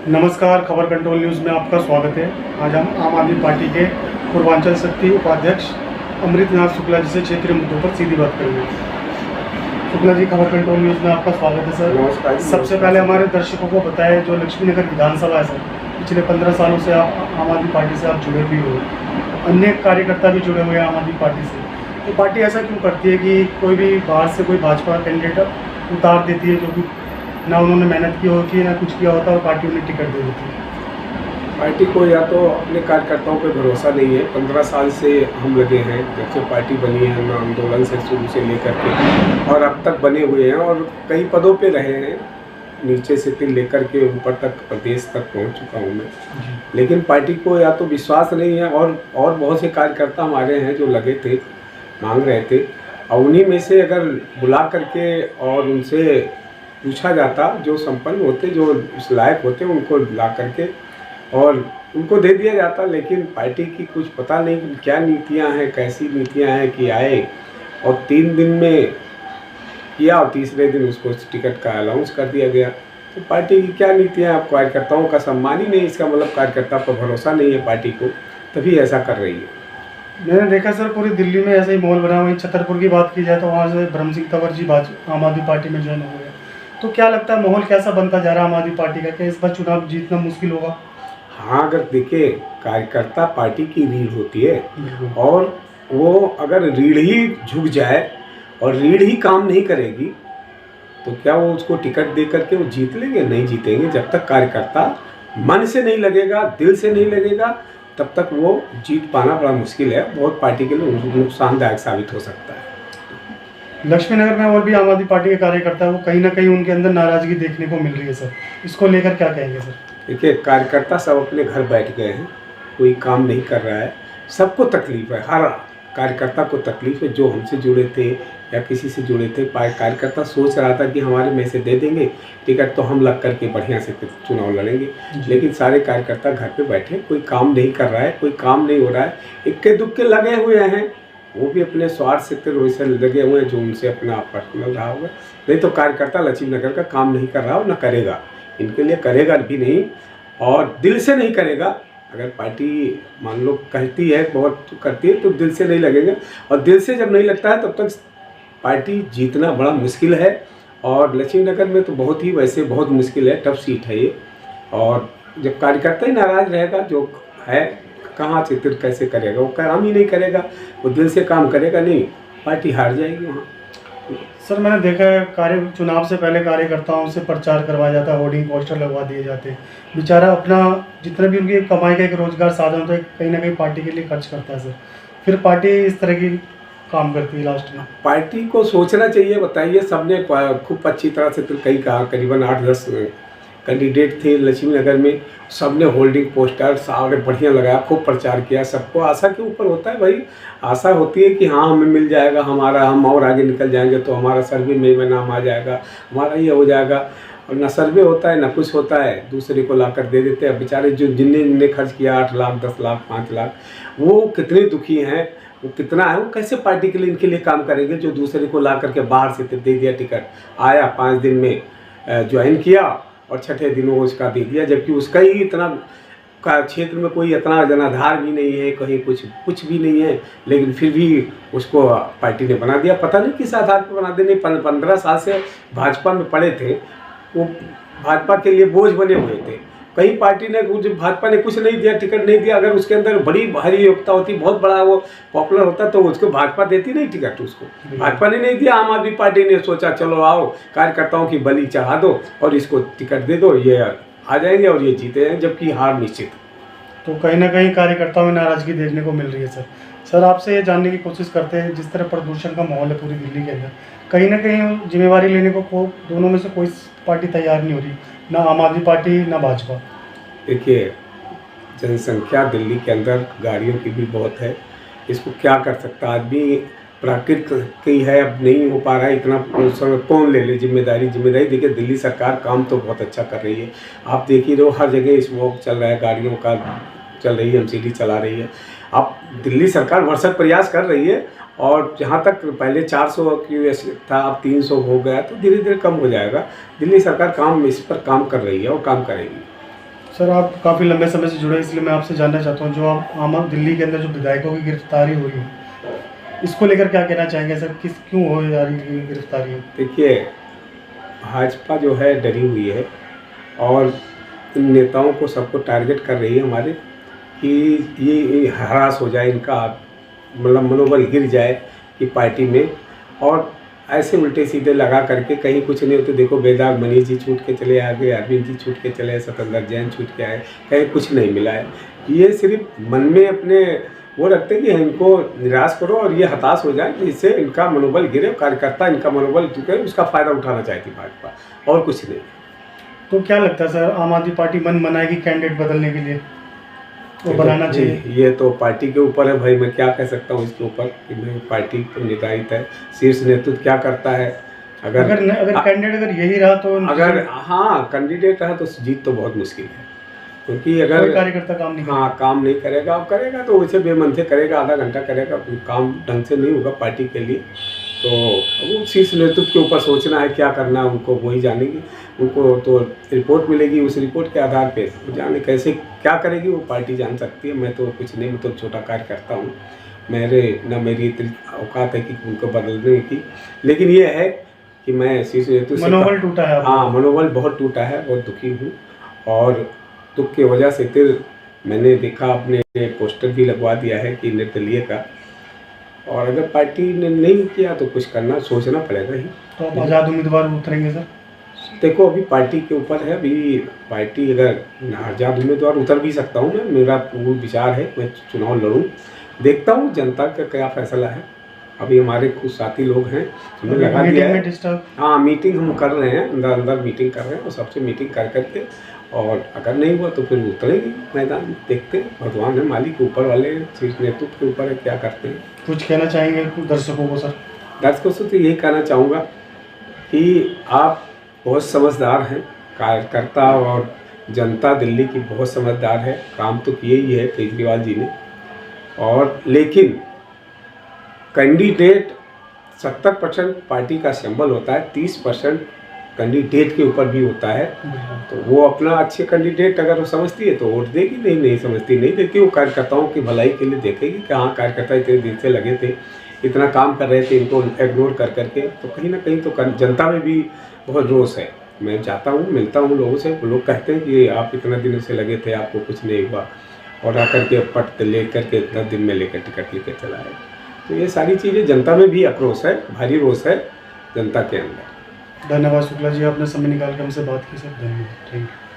नमस्कार, खबर control news में आपका स्वागत है। आज हम आम आदमी पार्टी के पूर्वांचल शक्ति उपाध्यक्ष अमृतनाथ शुक्ला जी से क्षेत्रीय मुद्दों पर सीधी बात करेंगे। शुक्ला जी, खबर कंट्रोल न्यूज़ में आपका स्वागत है सर। नमस्कार। सबसे पहले हमारे दर्शकों को बताएं, जो लक्ष्मीनगर विधानसभा है सर, पिछले 15 सालों से आप आम आदमी पार्टी से आप जुड़े भी हो, अन्य कार्यकर्ता भी जुड़े हुए हैं आम आदमी पार्टी से। तो पार्टी ऐसा क्यों करती है कि कोई भी बाहर से कोई भाजपा कैंडिडेट उतार देती है, जो कि ना उन्होंने मेहनत की होती है ना कुछ किया होता है, और पार्टी उन्हें टिकट दे देती है? पार्टी को या तो अपने कार्यकर्ताओं पे भरोसा नहीं है। 15 साल से हम लगे हैं, जब से पार्टी बनी है, हम आंदोलन से शुरू से लेकर के और अब तक बने हुए हैं और कई पदों पे रहे हैं। नीचे से लेकर के ऊपर तक, प्रदेश तक पहुंच चुका हूं मैं। लेकिन पार्टी को या तो विश्वास नहीं है और बहुत से कार्यकर्ता हमारे हैं जो लगे थे, मांग रहे थे, और उन्हीं में से अगर बुला करके और उनसे पूछा जाता, जो संपन्न होते, जो उस लायक होते, उनको ला करके और उनको दे दिया जाता। लेकिन पार्टी की कुछ पता नहीं क्या नीतियां हैं, कैसी नीतियां हैं कि आए और 3 दिन में किया और तीसरे दिन उसको टिकट का अनाउंस कर दिया गया। तो पार्टी की क्या नीतियां, आप कार्यकर्ताओं का सम्मान ही नहीं, इसका मतलब कार्यकर्ता पर भरोसा नहीं है पार्टी को, तभी ऐसा कर रही है। मैंने देखा सर, पूरी दिल्ली में ऐसा ही माहौल बना। वहीं छतरपुर की बात की जाए तो वहाँ से ब्रह्म सिंह तंवर जी आम आदमी पार्टी में ज्वाइन हो गए। तो क्या लगता है, माहौल कैसा बनता जा रहा है आम आदमी पार्टी का? क्या इस बार चुनाव जीतना मुश्किल होगा? हाँ, अगर देखिए, कार्यकर्ता पार्टी की रीढ़ होती है और वो अगर रीढ़ ही झुक जाए और रीढ़ ही काम नहीं करेगी तो क्या वो उसको टिकट दे करके वो जीत लेंगे? नहीं जीतेंगे। जब तक कार्यकर्ता मन से नहीं लगेगा, दिल से नहीं लगेगा, तब तक वो जीत पाना बड़ा मुश्किल है। बहुत पार्टी के लिए नुकसानदायक साबित हो सकता है। लक्ष्मीनगर में और भी आम आदमी पार्टी के कार्यकर्ता है, वो कहीं ना कहीं उनके अंदर नाराजगी देखने को मिल रही है सर, इसको लेकर क्या कहेंगे सर? देखिए, कार्यकर्ता सब अपने घर बैठ गए हैं, कोई काम नहीं कर रहा है, सबको तकलीफ है, हर कार्यकर्ता को तकलीफ है। जो हमसे जुड़े थे या किसी से जुड़े थे, कार्यकर्ता सोच रहा था कि हमारे में से दे देंगे टिकट तो हम लग करके बढ़िया से चुनाव लड़ेंगे। लेकिन सारे कार्यकर्ता घर पे बैठे, कोई काम नहीं कर रहा है, कोई काम नहीं हो रहा है, इक्के दुक्के लगे हुए हैं। वो भी अपने स्वार्थ से वैसे लगे हुए हैं, जो उनसे अपना पर्सनल रहा होगा। नहीं तो कार्यकर्ता लक्ष्मीनगर का काम नहीं कर रहा और न करेगा, इनके लिए करेगा भी नहीं और दिल से नहीं करेगा। अगर पार्टी मान लो कहती है, बहुत करती है, तो दिल से नहीं लगेगा, और दिल से जब नहीं लगता है तब तक पार्टी जीतना बड़ा मुश्किल है। और लक्ष्मीनगर में तो बहुत ही वैसे बहुत मुश्किल है, टफ सीट है ये। और जब कार्यकर्ता ही नाराज रहेगा, जो है, कहाँ से फिर कैसे करेगा? वो काम ही नहीं करेगा, वो दिल से काम करेगा नहीं, पार्टी हार जाएगी वहाँ। सर, मैंने देखा है चुनाव से पहले कार्यकर्ताओं से प्रचार करवाया जाता है, होर्डिंग पोस्टर लगवा दिए जाते हैं। बेचारा अपना जितना भी उनकी कमाई का एक रोजगार साधन होता है, कहीं ना कहीं पार्टी के लिए खर्च करता है सर, फिर पार्टी इस तरह की काम करती है लास्ट में। पार्टी को सोचना चाहिए। बताइए, सबने खूब अच्छी तरह से कई कहा, करीबन 8-10 कैंडिडेट थे लक्ष्मीनगर में, सबने होल्डिंग पोस्टर सारे बढ़िया लगाया, खूब प्रचार किया। सबको आशा के ऊपर होता है भाई, आशा होती है कि हाँ हमें मिल जाएगा, हम और आगे निकल जाएंगे, तो हमारा सर्वे में नाम आ जाएगा, हमारा ये हो जाएगा। और ना सर्वे होता है ना कुछ होता है, दूसरे को लाकर दे देते हैं। बेचारे जो जिनने खर्च किया 8 लाख, 10 लाख, 5 लाख, वो कितने दुखी हैं, वो कितना है, वो कैसे पार्टी के लिए, इनके लिए काम करेंगे? जो दूसरे को ला करके बाहर से दे दिया टिकट, आया 5 दिन में ज्वाइन किया और छठे दिन वो उसका दे दिया, जबकि उसका ही इतना का क्षेत्र में कोई इतना जनाधार भी नहीं है, कहीं कुछ भी नहीं है, लेकिन फिर भी उसको पार्टी ने बना दिया। पता नहीं किस आधार पर बना देने। 15 साल से भाजपा में पड़े थे, वो भाजपा के लिए बोझ बने हुए थे। कहीं पार्टी ने भाजपा ने कुछ नहीं दिया, टिकट नहीं दिया। अगर उसके अंदर बड़ी भारी योग्यता होती, बहुत बड़ा वो पॉपुलर होता, तो उसको भाजपा देती नहीं टिकट। उसको भाजपा ने नहीं दिया, आम आदमी पार्टी ने सोचा चलो आओ कार्यकर्ताओं की बलि चढ़ा दो और इसको टिकट दे दो, ये आ जाएंगे और ये जीते हैं, जबकि हार निश्चित। तो कहीं ना कहीं कार्यकर्ताओं में नाराजगी देखने को मिल रही है सर। आपसे ये जानने की कोशिश करते हैं, जिस तरह प्रदूषण का माहौल है पूरी दिल्ली के अंदर, कहीं ना कहीं जिम्मेवारी लेने को दोनों में से कोई पार्टी तैयार नहीं हो रही, ना आम आदमी पार्टी ना भाजपा। देखिए, जनसंख्या दिल्ली के अंदर गाड़ियों की भी बहुत है, इसको क्या कर सकता आदमी? प्राकृतिक की है, अब नहीं हो पा रहा है इतना, कौन ले जिम्मेदारी? देखिए, दिल्ली सरकार काम तो बहुत अच्छा कर रही है। आप देख ही रहो, हर जगह स्मोक चल रहा है, गाड़ियों का चल रही है, MCD चला रही है। अब दिल्ली सरकार भरसक प्रयास कर रही है, और जहाँ तक पहले 400 QS था, अब 300 हो गया, तो धीरे धीरे कम हो जाएगा। दिल्ली सरकार इस पर काम कर रही है और काम करेगी। सर आप काफ़ी लंबे समय से जुड़े हैं, इसलिए मैं आपसे जानना चाहता हूँ, जो आप आम दिल्ली के अंदर जो विधायकों की गिरफ्तारी हुई है, इसको लेकर क्या कहना चाहेंगे सर? क्यों हो जा रही है गिरफ्तारी? देखिए, भाजपा जो है डरी हुई है और इन नेताओं को सबको टारगेट कर रही है हमारे, कि ये हरास हो जाए, इनका मतलब मनोबल गिर जाए कि पार्टी में, और ऐसे उल्टे सीधे लगा करके कहीं कुछ नहीं होते। देखो, बेदाग मनीष जी छूट के चले आ गए, अरविंद जी छूट के चले, सतेंद्र जैन छूट के आए, कहीं कुछ नहीं मिला है। ये सिर्फ मन में अपने वो रखते हैं कि इनको निराश करो और ये हताश हो जाए, जिससे इनका मनोबल गिरे, कार्यकर्ता इनका मनोबल गिरे, उसका फ़ायदा उठाना चाहती भाजपा, और कुछ नहीं। तो क्या लगता है सर, आम आदमी पार्टी मन बनाएगी कैंडिडेट बदलने के लिए? वो बनाना चाहिए। ये तो पार्टी के ऊपर है भाई, मैं क्या कह सकता हूँ इसके ऊपर, कि मैं पार्टी तो निर्धारित है, शीर्ष नेतृत्व क्या करता है। अगर कैंडिडेट अगर यही रहा तो अगर हाँ कैंडिडेट रहा तो जीत तो बहुत मुश्किल है, क्योंकि अगर कोई कार्यकर्ता काम नहीं हाँ काम नहीं करेगा, अब करेगा तो वैसे बेमन से करेगा, आधा घंटा करेगा, काम ढंग से नहीं होगा पार्टी के लिए। तो वो शीर्ष नेतृत्व के ऊपर सोचना है क्या करना है, उनको वही जानेगी। उनको तो रिपोर्ट मिलेगी, उस रिपोर्ट के आधार पे वो जाने कैसे क्या करेगी, वो पार्टी जान सकती है। मैं तो कुछ नहीं, मैं तो छोटा कार्य करता हूँ, मेरी इतनी औकात है कि उनको बदलने की। लेकिन ये है कि मैं शीर्ष नेतृत्व से मनोबल टूटा है। हाँ, मनोबल बहुत टूटा है, बहुत दुखी हूँ, और दुख की वजह से फिर मैंने देखा, अपने पोस्टर भी लगवा दिया है कि निर्दलीय का, और अगर पार्टी ने नहीं किया तो कुछ करना सोचना पड़ेगा ही। तो आप आज़ाद उम्मीदवार उतरेंगे सर? देखो, अभी पार्टी के ऊपर है, अभी पार्टी अगर आज़ाद उम्मीदवार उतर भी सकता हूँ मैं, मेरा पूर्ण विचार है मैं चुनाव लड़ूँ, देखता हूँ जनता का क्या फैसला है। अभी हमारे कुछ साथी लोग हैं, हमने लगा दिया है। हाँ, मीटिंग हम कर रहे हैं, अंदर मीटिंग कर रहे हैं, और सबसे मीटिंग कर करके, और अगर नहीं हुआ तो फिर उतरेंगे मैदान में, देखते हैं, भगवान है मालिक, ऊपर वाले शीर्ष नेतृत्व के ऊपर है क्या करते हैं। कुछ कहना चाहेंगे दर्शकों को सर? दर्शकों से तो यही कहना चाहूँगा कि आप बहुत समझदार हैं, कार्यकर्ता और जनता दिल्ली की बहुत समझदार है, काम तो किए ही है केजरीवाल जी ने, और लेकिन कैंडिडेट 70% पार्टी का सिंबल होता है, 30% कैंडिडेट के ऊपर भी होता है। तो वो अपना अच्छे कैंडिडेट अगर वो समझती है तो वोट देगी, नहीं समझती नहीं देती। वो कार्यकर्ताओं की भलाई के लिए देखेगी कि हाँ, कार्यकर्ता इतने दिन से लगे थे, इतना काम कर रहे थे, इनको इग्नोर कर करके, तो कहीं ना कहीं तो जनता में भी बहुत रोष है। मैं जाता हूँ, मिलता हूँ लोगों से, लोग कहते हैं कि आप इतना दिनों से लगे थे, आपको कुछ नहीं हुआ, और आकर के पट ले करके 10 दिन में लेकर टिकट लेकर चला है। तो ये सारी चीज़ें जनता में भी आक्रोश है, भारी रोष है जनता के अंदर। धन्यवाद शुक्ला जी, आपने समय निकाल के हमसे बात की सर, धन्यवाद। Thank you.